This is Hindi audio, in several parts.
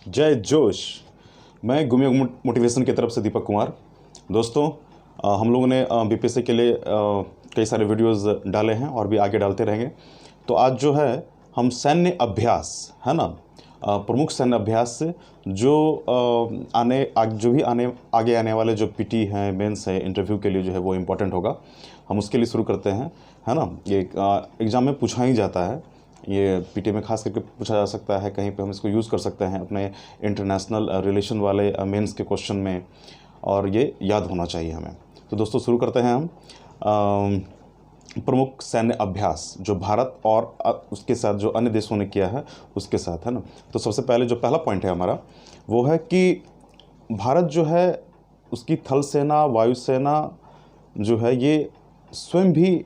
जय जोश। मैं गुमिया मोटिवेशन की तरफ से दीपक कुमार। दोस्तों, हम लोगों ने बीपीएससी के लिए कई सारे वीडियोस डाले हैं और भी आगे डालते रहेंगे। तो आज जो है हम सैन्य अभ्यास है ना, प्रमुख सैन्य अभ्यास से जो आगे आने वाले जो पीटी हैं, मेंस है, इंटरव्यू के लिए जो है वो इम्पोर्टेंट होगा। हम उसके लिए शुरू करते हैं, है ना। ये एग्ज़ाम में पूछा ही जाता है, ये पीटी में खास करके पूछा जा सकता है, कहीं पे हम इसको यूज़ कर सकते हैं अपने इंटरनेशनल रिलेशन वाले मेंस के क्वेश्चन में, और ये याद होना चाहिए हमें। तो दोस्तों शुरू करते हैं हम प्रमुख सैन्य अभ्यास जो भारत और उसके साथ जो अन्य देशों ने किया है उसके साथ, है ना। तो सबसे पहले जो पहला पॉइंट है हमारा वो है कि भारत जो है उसकी थल सेना, वायुसेना जो है ये स्वयं भी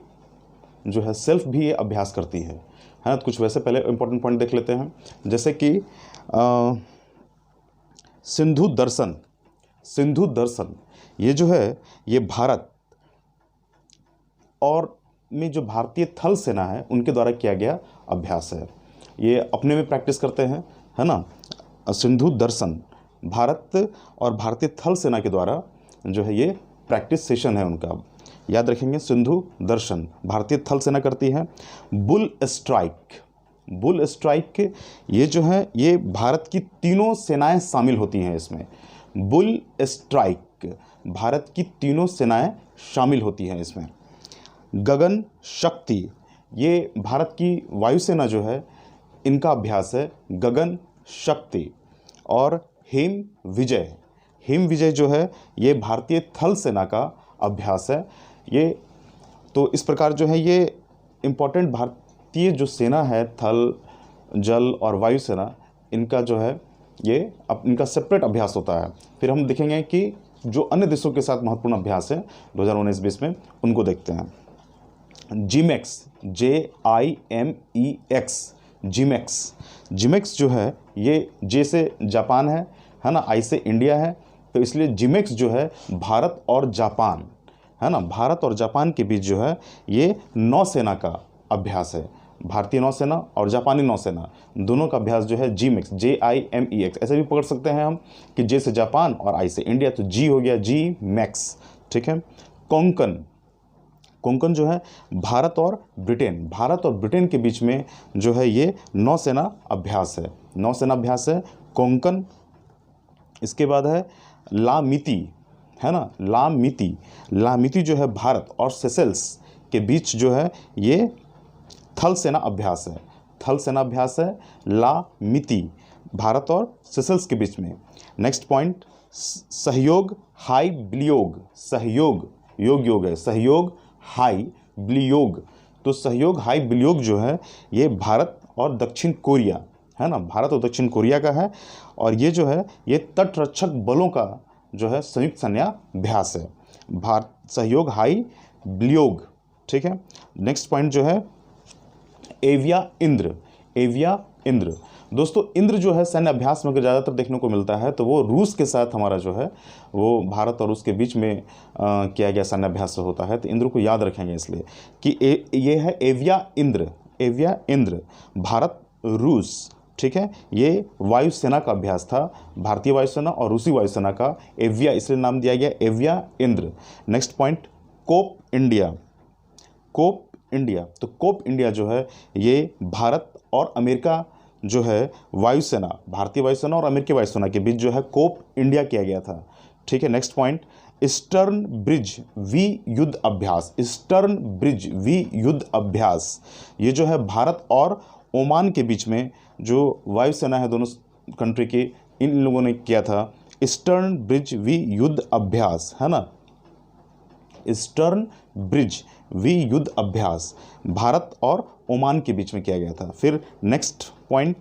जो है सेल्फ भी ये अभ्यास करती है ना। तो कुछ वैसे पहले इंपॉर्टेंट पॉइंट देख लेते हैं, जैसे कि सिंधु दर्शन ये जो है ये भारत और में जो भारतीय थल सेना है उनके द्वारा किया गया अभ्यास है। ये अपने में प्रैक्टिस करते हैं, है ना। सिंधु दर्शन भारत और भारतीय थल सेना के द्वारा जो है ये प्रैक्टिस सेशन है उनका, याद रखेंगे। सिंधु दर्शन भारतीय थल सेना करती है। बुल स्ट्राइक ये जो है ये भारत की तीनों सेनाएं शामिल होती हैं इसमें। बुल स्ट्राइक भारत की तीनों सेनाएं शामिल होती हैं इसमें। गगन शक्ति ये भारत की वायुसेना जो है इनका अभ्यास है, गगन शक्ति। और हिम विजय जो है ये भारतीय थल सेना का अभ्यास है। ये तो इस प्रकार जो है ये इम्पोर्टेंट भारतीय जो सेना है, थल, जल और वायुसेना, इनका जो है ये अब इनका सेपरेट अभ्यास होता है। फिर हम देखेंगे कि जो अन्य देशों के साथ महत्वपूर्ण अभ्यास है 2019-20 में, उनको देखते हैं। जिमेक्स जिमेक्स जो है ये जे से जापान है ना, आई से इंडिया है, तो इसलिए जिमेक्स जो है भारत और जापान, है ना, भारत और जापान के बीच जो है ये नौसेना का अभ्यास है। भारतीय नौसेना और जापानी नौसेना दोनों का अभ्यास जो है जिमेक्स, JIMEX ऐसे भी पकड़ सकते हैं हम कि जे से जापान और आई से इंडिया, तो जी हो गया जिमेक्स, ठीक है। कोंकण जो है भारत और ब्रिटेन के बीच में जो है ये नौसेना अभ्यास है कोंकण। इसके बाद है लामिती, है ना, लामिती जो है भारत और सेशेल्स के बीच जो है ये थल सेना अभ्यास है लामिती, भारत और सेशेल्स के बीच में। नेक्स्ट पॉइंट सहयोग हाई ब्लियोग, सहयोग हाई ब्लियोग। तो सहयोग हाई ब्लियोग जो है ये भारत और दक्षिण कोरिया, है ना, भारत और दक्षिण कोरिया का है। और ये जो है ये तटरक्षक बलों का जो है संयुक्त सैन्याभ्यास है, भारत सहयोग हाई ब्लियोग, ठीक है। नेक्स्ट पॉइंट जो है एविया इंद्र। दोस्तों इंद्र जो है सैन्य अभ्यास में अगर ज़्यादातर देखने को मिलता है तो वो रूस के साथ हमारा जो है वो भारत और रूस के बीच में किया गया सैन्य अभ्यास होता है। तो इंद्र को याद रखेंगे इसलिए कि ये है एविया इंद्र भारत रूस, ठीक है। ये वायुसेना का अभ्यास था, भारतीय वायुसेना और रूसी वायुसेना का, एविया इसलिए नाम दिया गया Avia Indra. Next point Cope India. तो कोप इंडिया जो है ये भारत और अमेरिका जो है वायुसेना, भारतीय वायुसेना और अमेरिकी वायुसेना के बीच जो है कोप इंडिया किया गया था, ठीक है। Next point Eastern Bridge V युद्ध अभ्यास, ये जो है भारत और ओमान के बीच में जो वायुसेना है दोनों कंट्री की, इन लोगों ने किया था ईस्टर्न ब्रिज वी युद्ध अभ्यास, है ना। ईस्टर्न ब्रिज वी युद्ध अभ्यास भारत और ओमान के बीच में किया गया था। फिर नेक्स्ट पॉइंट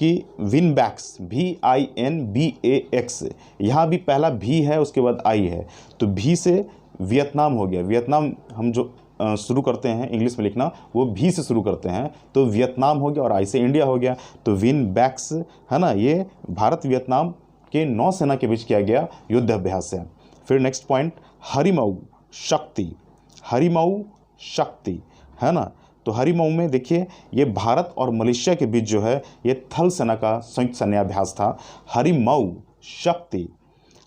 कि विनबैक्स VINBAX, यहाँ भी पहला भी है उसके बाद आई है, तो भी से वियतनाम हो गया। वियतनाम हम जो शुरू करते हैं इंग्लिश में लिखना वो भी से शुरू करते हैं, तो वियतनाम हो गया, और आई से इंडिया हो गया, तो विनबैक्स, है ना, ये भारत वियतनाम के नौसेना के बीच किया गया युद्ध अभ्यास है। फिर नेक्स्ट पॉइंट हरिमऊ शक्ति, है ना, तो हरिमऊ में देखिए ये भारत और मलेशिया के बीच जो है ये थल सेना का संयुक्त सैन्य अभ्यास था। हरिमऊ शक्ति,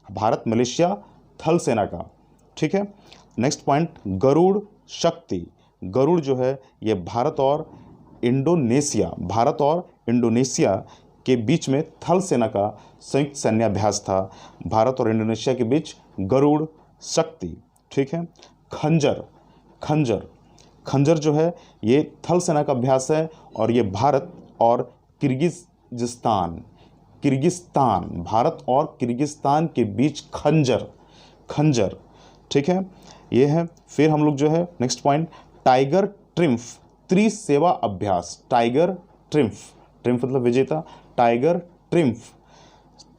भारत मलेशिया थल सेना का, ठीक है। नेक्स्ट पॉइंट, गरुड़ शक्ति। गरुड़ जो है ये भारत और इंडोनेशिया के बीच में थल सेना का संयुक्त सैन्य अभ्यास था। भारत और इंडोनेशिया के बीच गरुड़ शक्ति, ठीक है। खंजर जो है ये थल सेना का अभ्यास है और ये भारत और किर्गिस्तान, भारत और किर्गिस्तान के बीच खंजर, ठीक है, ये है। फिर हम लोग जो है नेक्स्ट पॉइंट, टाइगर ट्रिम्फ त्रिसेवा अभ्यास। टाइगर ट्रिम्फ मतलब विजेता, टाइगर ट्रिम्फ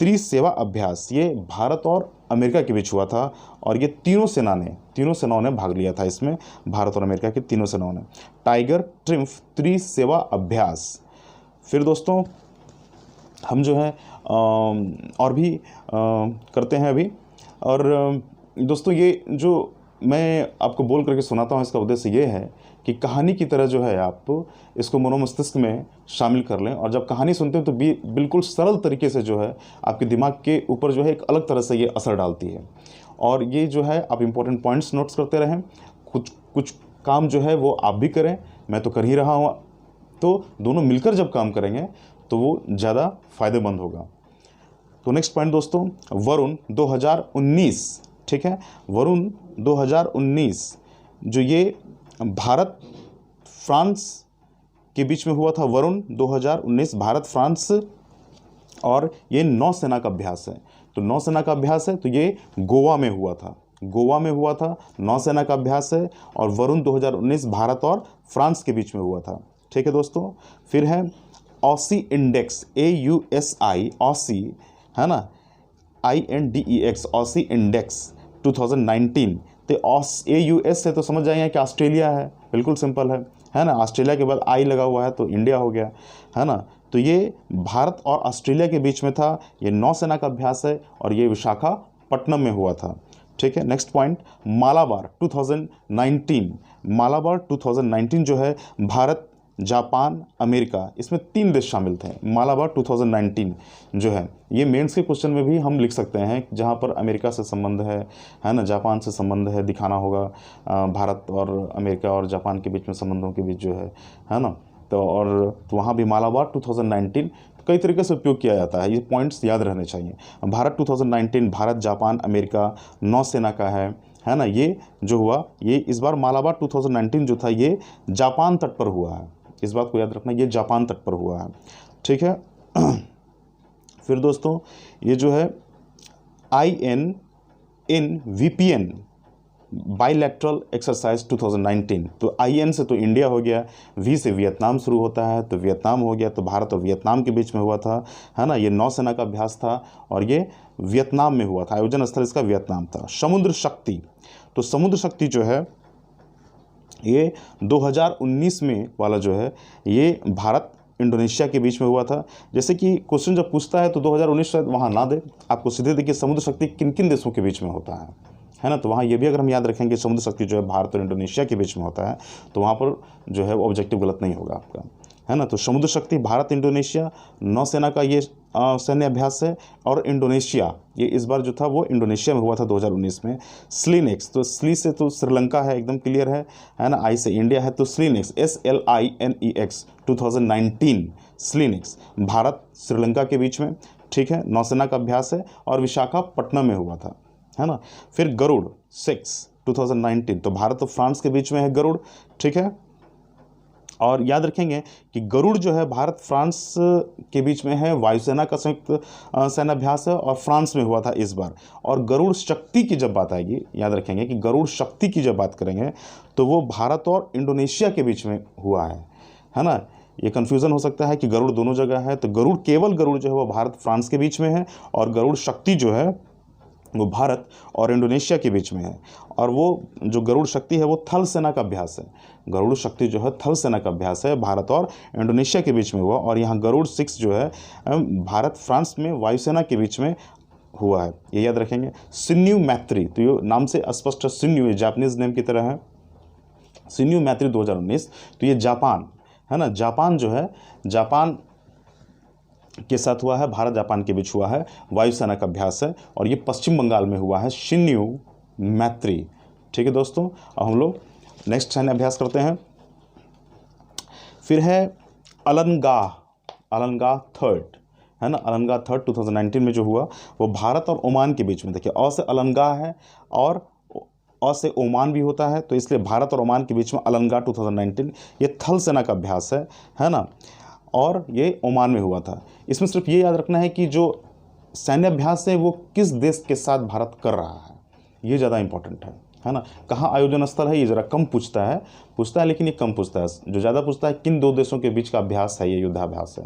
त्रिसेवा अभ्यास ये भारत और अमेरिका के बीच हुआ था और ये तीनों सेनाओं ने भाग लिया था इसमें, भारत और अमेरिका की तीनों सेनाओं ने। टाइगर ट्रिम्फ त्रिसेवा अभ्यास। फिर दोस्तों हम जो है और भी करते हैं अभी। और दोस्तों ये जो मैं आपको बोल करके सुनाता हूँ इसका उद्देश्य ये है कि कहानी की तरह जो है आप इसको मनोमस्तिष्क में शामिल कर लें, और जब कहानी सुनते हैं तो बिल्कुल सरल तरीके से जो है आपके दिमाग के ऊपर जो है एक अलग तरह से ये असर डालती है। और ये जो है आप इम्पोर्टेंट पॉइंट्स नोट्स करते रहें, कुछ काम जो है वो आप भी करें, मैं तो कर ही रहा हूँ, तो दोनों मिलकर जब काम करेंगे तो वो ज़्यादा फ़ायदेमंद होगा। तो नेक्स्ट पॉइंट दोस्तों, वरुण 2019, ठीक है। वरुण 2019 जो ये भारत फ्रांस के बीच में हुआ था। वरुण 2019 भारत फ्रांस और ये नौसेना का अभ्यास है। तो नौसेना का अभ्यास है तो ये गोवा में हुआ था, नौसेना का अभ्यास है। और वरुण 2019 भारत और फ्रांस के बीच में हुआ था, ठीक है दोस्तों। फिर है ऑसी इंडेक्स, AUSI, ऑसी है ना, INDEX, ऑसी इंडेक्स 2019। तो AUS से तो समझ जाएंगे कि ऑस्ट्रेलिया है, बिल्कुल सिंपल है ना। ऑस्ट्रेलिया के बाद आई लगा हुआ है तो इंडिया हो गया, है ना। तो ये भारत और ऑस्ट्रेलिया के बीच में था, ये नौसेना का अभ्यास है और ये विशाखापट्टनम में हुआ था, ठीक है। नेक्स्ट पॉइंट, मालाबार 2019 जो है भारत, जापान, अमेरिका, इसमें 3 देश शामिल थे। मालाबार 2019 जो है ये मेंस के क्वेश्चन में भी हम लिख सकते हैं, जहाँ पर अमेरिका से संबंध है ना, जापान से संबंध है, दिखाना होगा भारत और अमेरिका और जापान के बीच में संबंधों के बीच जो है ना। तो और तो वहाँ भी मालाबार 2019 कई तरीके से उपयोग किया जाता है, ये पॉइंट्स याद रहने चाहिए। भारत 2019 भारत, जापान, अमेरिका, नौसेना का है ना। ये जो हुआ ये इस बार मालाबार 2019 जो था ये जापान तट पर हुआ है, इस बात को याद रखना, ये जापान तट पर हुआ है, ठीक है। फिर दोस्तों ये जो है INVPN बाइलैटरल एक्सरसाइज 2019। तो IN से तो इंडिया हो गया, V से वियतनाम शुरू होता है तो वियतनाम हो गया, तो भारत और वियतनाम के बीच में हुआ था, है ना। ये नौसेना का अभ्यास था और ये वियतनाम में हुआ था, आयोजन स्थल इसका वियतनाम था। समुद्र शक्ति, तो समुद्र शक्ति जो है ये 2019 में वाला जो है ये भारत इंडोनेशिया के बीच में हुआ था। जैसे कि क्वेश्चन जब पूछता है तो 2019 शायद वहाँ ना दे, आपको सीधे देखिए समुद्र शक्ति किन किन देशों के बीच में होता है ना। तो वहाँ ये भी अगर हम याद रखेंगे समुद्र शक्ति जो है भारत और इंडोनेशिया के बीच में होता है, तो वहाँ पर जो है वो ऑब्जेक्टिव गलत नहीं होगा आपका, है ना। तो समुद्र शक्ति भारत इंडोनेशिया, नौसेना का ये सैन्य अभ्यास है। और इंडोनेशिया ये इस बार जो था वो इंडोनेशिया में हुआ था 2019 में। स्लिनेक्स, तो स्ली से तो श्रीलंका है, एकदम क्लियर है ना। आई से इंडिया है, तो SLINEX SLINEX 2019 SLINEX Bharat Sri Lanka के बीच में, ठीक है। नौसेना का अभ्यास है और विशाखापट्टनम में हुआ था, है ना। फिर गरुड़ 6 2019, तो भारत और फ्रांस के बीच में है गरुड़, ठीक है। और याद रखेंगे कि गरुड़ जो है भारत फ्रांस के बीच में है, वायुसेना का संयुक्त सैन्य अभ्यास है और फ्रांस में हुआ था इस बार। और गरुड़ शक्ति की जब बात आएगी, याद रखेंगे कि गरुड़ शक्ति की जब बात करेंगे तो वो भारत और इंडोनेशिया के बीच में हुआ है ना। ये कन्फ्यूज़न हो सकता है कि गरुड़ दोनों जगह है, तो गरुड़ केवल गरुड़ जो है वो भारत फ्रांस के बीच में है, और गरुड़ शक्ति जो है वो भारत और इंडोनेशिया के बीच में है। और वो जो गरुड़ शक्ति है वो थल सेना का अभ्यास है, गरुड़ शक्ति जो है थल सेना का अभ्यास है, भारत और इंडोनेशिया के बीच में हुआ। और यहाँ गरुड़ 6 जो है भारत फ्रांस में वायुसेना के बीच में हुआ है, ये याद रखेंगे। सिन्यू मैत्री, तो ये नाम से स्पष्ट है, सिन्यू जापानीज नेम की तरह है, शिन्यू मैत्री 2019, तो ये जापान है ना, जापान जो है, जापान के साथ हुआ है, भारत जापान के बीच हुआ है, वायुसेना का अभ्यास है और ये पश्चिम बंगाल में हुआ है, शिन्यू मैत्री। ठीक है दोस्तों, अब हम लोग नेक्स्ट सैन्य अभ्यास करते हैं। फिर है अलंगाह, अलंगाह थर्ड है ना, अलंगाह थर्ड 2019 में जो हुआ वो भारत और ओमान के बीच में। देखिए अ से अलंगाह है और अ से ओमान भी होता है, तो इसलिए भारत और ओमान के बीच में अलंगाह 2019, ये थल सेना का अभ्यास है ना, और ये ओमान में हुआ था। इसमें सिर्फ ये याद रखना है कि जो सैन्य अभ्यास है वो किस देश के साथ भारत कर रहा है, ये ज़्यादा इंपॉर्टेंट है ना। कहाँ आयोजन स्थल है ये ज़रा कम पूछता है लेकिन ये कम पूछता है। जो ज़्यादा पूछता है किन दो देशों के बीच का अभ्यास है, ये युद्धाभ्यास है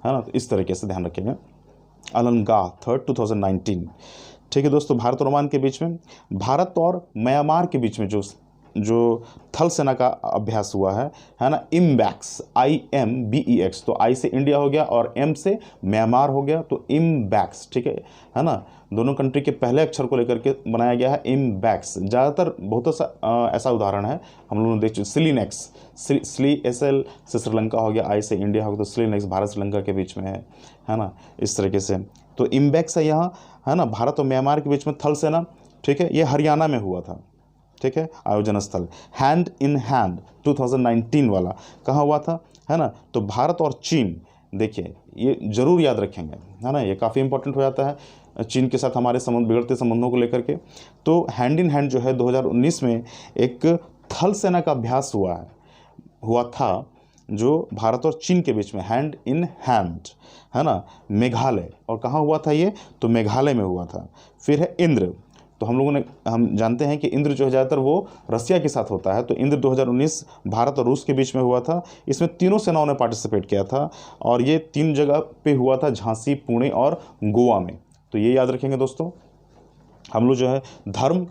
ना। तो इस तरीके से ध्यान रखेंगे। अलंगाह थर्ड 2019। ठीक है दोस्तों, भारत और ओमान के बीच में, भारत और म्यांमार के बीच में जो थल सेना का अभ्यास हुआ है ना, इम्बैक्स, IMBEX, तो आई से इंडिया हो गया और एम से म्यांमार हो गया, तो इम्बैक्स। ठीक है ना, दोनों कंट्री के पहले अक्षर को लेकर के बनाया गया है इम्बैक्स। ज़्यादातर बहुत सा ऐसा उदाहरण है हम लोगों ने देख चुके। सिलीनेक्स, स्ली SL से श्रीलंका हो गया, आई से इंडिया हो गया, तो सिलीनेक्स भारत श्रीलंका के बीच में है ना, इस तरीके से। तो इम्बैक्स है यहाँ, है ना, भारत और म्यांमार के बीच में थल सेना। ठीक है, ये हरियाणा में हुआ था। ठीक है, आयोजन स्थल हैंड इन हैंड 2019 वाला कहाँ हुआ था, है ना, तो भारत और चीन। देखिए ये जरूर याद रखेंगे, है ना, ये काफ़ी इंपॉर्टेंट हो जाता है चीन के साथ हमारे बिगड़ते संबंधों को लेकर के। तो हैंड इन हैंड जो है 2019 में एक थल सेना का अभ्यास हुआ था जो भारत और चीन के बीच में, हैंड इन हैंड, है ना, मेघालय। और कहाँ हुआ था ये, तो मेघालय में हुआ था। फिर है इंद्र, तो हम जानते हैं कि इंद्र जो है ज़्यादातर वो रसिया के साथ होता है, तो इंद्र 2019 भारत और रूस के बीच में हुआ था। इसमें तीनों सेनाओं ने पार्टिसिपेट किया था और ये 3 जगह पे हुआ था, झांसी, पुणे और गोवा में। तो ये याद रखेंगे दोस्तों। हम लोग जो है धर्म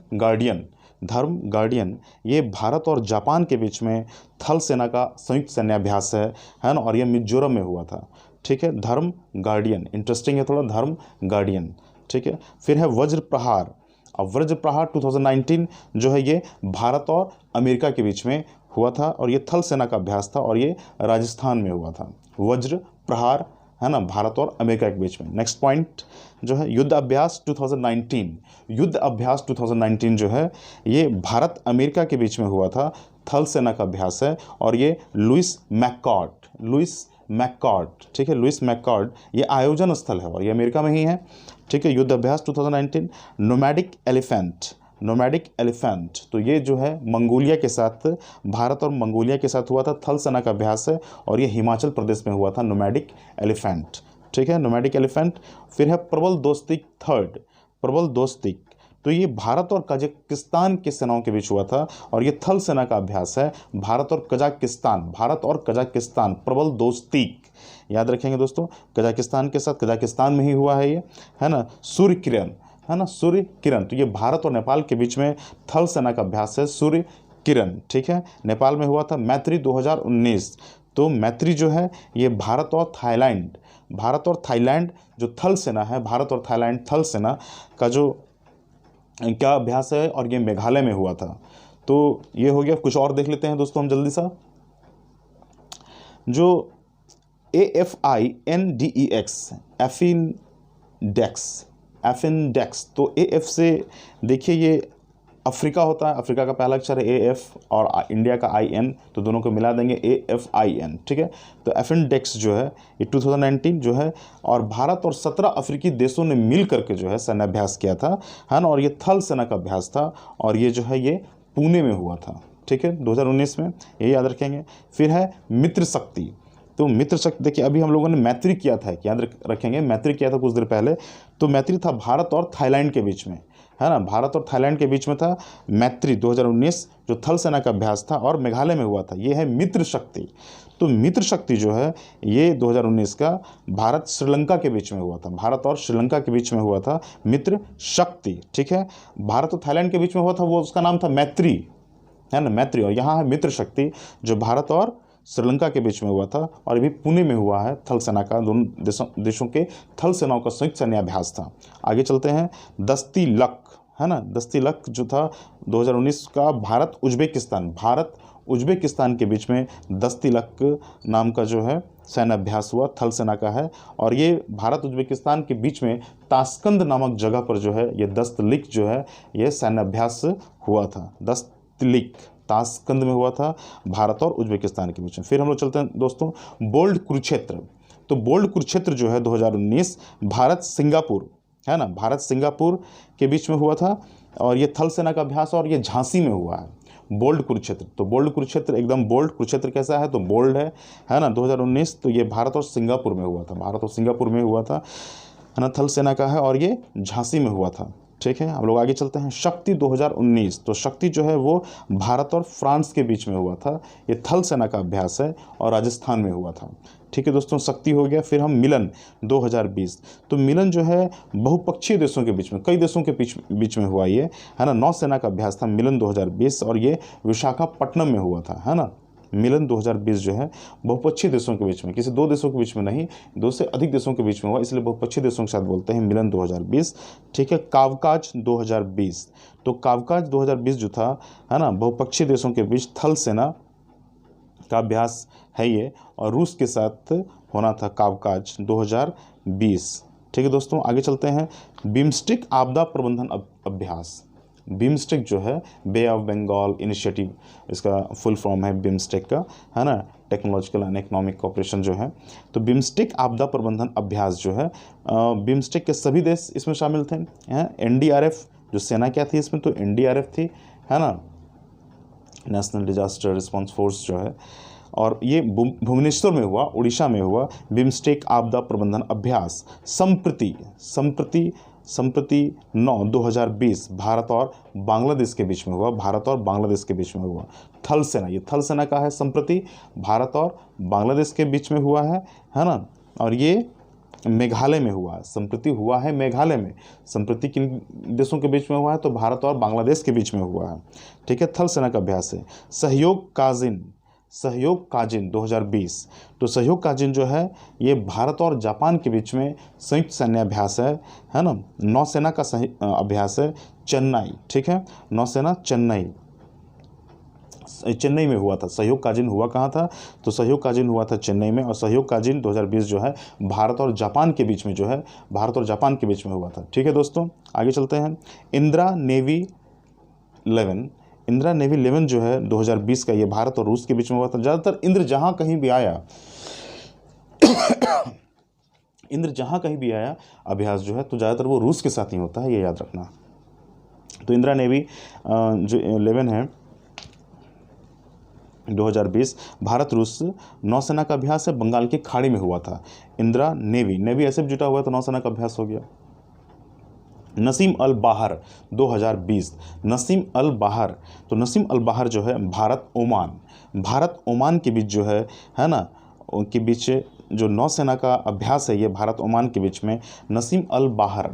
गार्डियन, ये भारत और जापान के बीच में थल सेना का संयुक्त सैन्य अभ्यास है ना, और ये मिजोरम में हुआ था। ठीक है, धर्म गार्डियन, इंटरेस्टिंग है थोड़ा, धर्म गार्डियन। ठीक है, फिर है वज्र प्रहार। अब वज्र प्रहार 2019 जो है ये भारत और अमेरिका के बीच में हुआ था और ये थल सेना का अभ्यास था और ये राजस्थान में हुआ था। वज्र प्रहार, है ना, भारत और अमेरिका के बीच में। नेक्स्ट पॉइंट जो है युद्ध अभ्यास 2019। युद्ध अभ्यास 2019 जो है ये भारत अमेरिका के बीच में हुआ था, थल सेना का अभ्यास है और ये लुइस मैककॉर्ड, ठीक है, लुइस मैककॉर्ड ये आयोजन स्थल है और ये अमेरिका में ही है। ठीक है, युद्ध अभ्यास 2019। नोमैडिक एलिफेंट, तो ये जो है मंगोलिया के साथ, भारत और मंगोलिया के साथ हुआ था, थल सेना का अभ्यास है और ये हिमाचल प्रदेश में हुआ था, नोमैडिक एलिफेंट। ठीक है, नोमैडिक एलिफेंट। फिर है प्रबल दोस्ती थर्ड, प्रबल दोस्ती, तो ये भारत और कजाकिस्तान के सेनाओं के बीच हुआ था और ये थल सेना का अभ्यास है, भारत और कजाकिस्तान, प्रबल दोस्ती याद रखेंगे दोस्तों, कजाकिस्तान के साथ, कजाकिस्तान में ही हुआ है ये, है ना। सूर्य किरण, है ना, सूर्य किरण, तो ये भारत और नेपाल के बीच में थल सेना का अभ्यास है, सूर्य किरण। ठीक है, नेपाल में हुआ था। मैत्री 2019, तो मैत्री जो है ये भारत और थाईलैंड जो थल सेना है, भारत और थाईलैंड थल सेना का जो क्या अभ्यास है और ये मेघालय में हुआ था। तो ये हो गया। कुछ और देख लेते हैं दोस्तों हम जल्दी सा। जो AFINDEX, एफिनडेक्स, तो AF से देखिए ये अफ्रीका होता है, अफ्रीका का पहला अक्षर है AF और इंडिया का IN, तो दोनों को मिला देंगे AFIN। ठीक है, तो एफिनडेक्स जो है ये 2019 जो है और भारत और 17 अफ्रीकी देशों ने मिल करके जो है सैन्य अभ्यास किया था, है ना, और ये थल सेना का अभ्यास था और ये जो है ये पुणे में हुआ था। ठीक है, 2019 में, ये याद रखेंगे। फिर है मित्र शक्ति, तो मित्र शक्ति देखिए अभी हम लोगों ने मैत्री किया था, याद रखेंगे, मैत्री किया था कुछ देर पहले, तो मैत्री था भारत और थाईलैंड के बीच में, है ना, भारत और थाईलैंड के बीच में था मैत्री 2019 जो थल सेना का अभ्यास था और मेघालय में हुआ था। ये है मित्र शक्ति। तो मित्र शक्ति जो है ये 2019 का भारत श्रीलंका के बीच में हुआ था, भारत और श्रीलंका के बीच में हुआ था मित्र शक्ति। ठीक है, भारत और थाईलैंड के बीच में हुआ था, वो उसका नाम था मैत्री, है ना, मैत्री। और यहाँ है मित्र शक्ति जो भारत और श्रीलंका के बीच में हुआ था और अभी पुणे में हुआ है, थल सेना का, दोनों देशों के थल सेनाओं का संयुक्त सैन्य अभ्यास था। आगे चलते हैं। दस्ती लक, है ना, दस्ती लक जो था 2019 का भारत उज्बेकिस्तान के बीच में दस्तिलक नाम का जो है सैन्य अभ्यास हुआ, थल सेना का है। और ये भारत उज्बेकिस्तान के बीच में ताशकंद नामक जगह पर जो है ये दस्तलिक जो है ये सैन्य अभ्यास हुआ था। दस्तलिक ताशकंद में हुआ था भारत और उज्बेकिस्तान के बीच में। फिर हम लोग चलते हैं दोस्तों बोल्ड कुरुक्षेत्र। तो बोल्ड कुरुक्षेत्र जो है 2019 भारत सिंगापुर, है ना, भारत सिंगापुर के बीच में हुआ था और ये थल सेना का अभ्यास और ये झांसी में हुआ है बोल्ड कुरुक्षेत्र। तो बोल्ड कुरुक्षेत्र एकदम बोल्ड, कुरुक्षेत्र कैसा है तो बोल्ड है ना। 2019 तो ये भारत और सिंगापुर में हुआ था, भारत और सिंगापुर में हुआ था, है ना, थल सेना का है और ये झांसी में हुआ था। ठीक है, हम लोग आगे चलते हैं। शक्ति 2019, तो शक्ति जो है वो भारत और फ्रांस के बीच में हुआ था, ये थल सेना का अभ्यास है और राजस्थान में हुआ था। ठीक है दोस्तों, शक्ति हो गया। फिर हम मिलन 2020, तो मिलन जो है बहुपक्षीय देशों के बीच में, कई देशों के बीच में हुआ ये, है ना, नौसेना का अभ्यास था मिलन 2020 और ये विशाखापट्टनम में हुआ था, है ना। मिलन 2020 जो है बहुपक्षीय देशों के बीच में, किसी दो देशों के बीच में नहीं, दो से अधिक देशों के बीच में हुआ, इसलिए बहुपक्षीय देशों के साथ बोलते हैं मिलन 2020। ठीक है, कावकाज 2020, तो कावकाज 2020 जो था, है ना, बहुपक्षीय देशों के बीच थल सेना का अभ्यास है ये और रूस के साथ होना था कावकाज 2020। ठीक है दोस्तों, आगे चलते हैं। बिम्स्टेक आपदा प्रबंधन अभ्यास, बिम्स्टेक जो है बे ऑफ बंगाल इनिशिएटिव, इसका फुल फॉर्म है बिम्स्टेक का, है ना, टेक्नोलॉजिकल एंड इकोनॉमिक कोऑपरेशन जो है। तो बिम्स्टेक आपदा प्रबंधन अभ्यास जो है, बिम्स्टेक के सभी देश इसमें शामिल थे, हैं। एनडीआरएफ जो सेना क्या थी इसमें, तो एनडीआरएफ थी, है ना, नेशनल डिजास्टर रिस्पांस फोर्स जो है। और ये भुवनेश्वर में हुआ, उड़ीसा में हुआ बिम्स्टेक आपदा प्रबंधन अभ्यास। संप्रति 9/2020 भारत और बांग्लादेश के बीच में हुआ, भारत और बांग्लादेश के बीच में हुआ। थल सेना, ये थल सेना का है, संप्रति भारत और बांग्लादेश के बीच में हुआ है ना। और ये मेघालय में हुआ, संप्रति हुआ है मेघालय में, संप्रति किन देशों के बीच में हुआ है तो भारत और बांग्लादेश के बीच में हुआ है। ठीक है, थल सेना का अभ्यास है। सहयोग काजिन 2020, तो सहयोग काजिन जो है ये भारत और जापान के बीच में संयुक्त सैन्य अभ्यास है ना। नौसेना का अभ्यास है चेन्नई। ठीक है, नौसेना चेन्नई में हुआ था। सहयोग काजिन हुआ कहाँ था, तो सहयोग काजिन हुआ था चेन्नई में। और सहयोग काजिन 2020 जो है भारत और जापान के बीच में जो है, भारत और जापान के बीच में हुआ था। ठीक है दोस्तों, आगे चलते हैं। इंदिरा नेवी 11 जो है 2020 का, ये भारत और रूस के बीच में हुआ था। ज़्यादातर इंद्र जहाँ कहीं भी आया अभ्यास जो है तो ज़्यादातर वो रूस के साथ ही होता है, ये याद रखना। तो इंदिरा नेवी जो 11 है 2020 भारत रूस नौसेना का अभ्यास है, बंगाल की खाड़ी में हुआ था। इंदिरा नेवी ऐसे भी जुटा हुआ तो नौसेना का अभ्यास हो गया। नसीम अल बाहर 2020, नसीम अल बाहर जो है भारत ओमान के बीच जो है ना, उनके बीच जो नौसेना का अभ्यास है ये भारत ओमान के बीच में। नसीम अल बाहर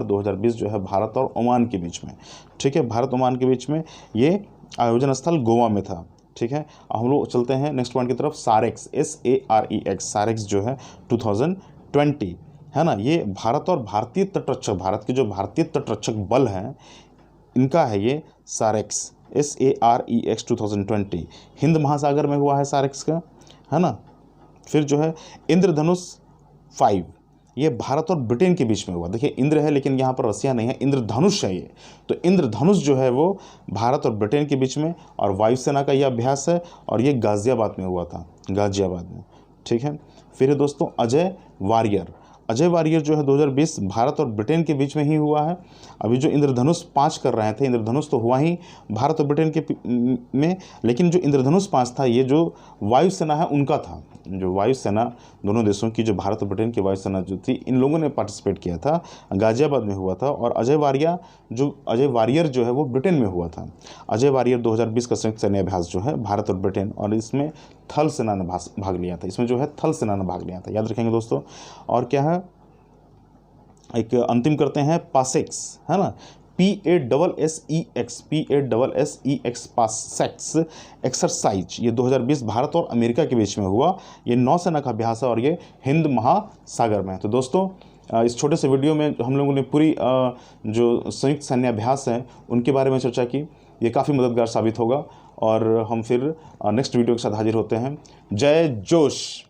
2020 जो है भारत और ओमान के बीच में। ठीक है, भारत ओमान के बीच में ये आयोजन स्थल गोवा में था। ठीक है, हम लोग चलते हैं नेक्स्ट पॉइंट की तरफ। सारेक्स सारेक्स जो है 2020, है ना, ये भारत और भारतीय तटरक्षक, भारत के जो भारतीय तटरक्षक बल हैं इनका है ये सारेक्स SAREX 2020। हिंद महासागर में हुआ है सारेक्स का, है ना। फिर जो है इंद्रधनुष 5, ये भारत और ब्रिटेन के बीच में हुआ। देखिए इंद्र है लेकिन यहाँ पर रसिया नहीं है, इंद्रधनुष है ये। तो इंद्रधनुष जो है वो भारत और ब्रिटेन के बीच में, और वायुसेना का यह अभ्यास है और ये गाज़ियाबाद में हुआ था, गाज़ियाबाद में। ठीक है, फिर है दोस्तों अजय वारियर जो है 2020 भारत और ब्रिटेन के बीच में ही हुआ है। अभी जो इंद्रधनुष 5 कर रहे थे, इंद्रधनुष तो हुआ ही भारत और ब्रिटेन के में, लेकिन जो इंद्रधनुष 5 था ये जो वायुसेना है उनका था। जो वायुसेना दोनों देशों की, जो भारत और ब्रिटेन की वायुसेना जो थी, इन लोगों ने पार्टिसिपेट किया था, गाज़ियाबाद में हुआ था। और अजय वारियर जो है वो ब्रिटेन में हुआ था। अजय वारियर 2020 का संयुक्त सैन्य अभ्यास जो है भारत और ब्रिटेन, और इसमें थल सेना ने भाग लिया था, इसमें जो है थल सेना ने भाग लिया था, याद रखेंगे दोस्तों। और क्या है, एक अंतिम करते हैं पासेक्स, है ना, PASSEX पासेक्स एक्सरसाइज, ये 2020 भारत और अमेरिका के बीच में हुआ। ये नौसेना का अभ्यास है और ये हिंद महासागर में है। तो दोस्तों इस छोटे से वीडियो में हम लोगों ने पूरी जो संयुक्त सैन्य अभ्यास हैं उनके बारे में चर्चा की। ये काफ़ी मददगार साबित होगा और हम फिर नेक्स्ट वीडियो के साथ हाजिर होते हैं। जय जोश।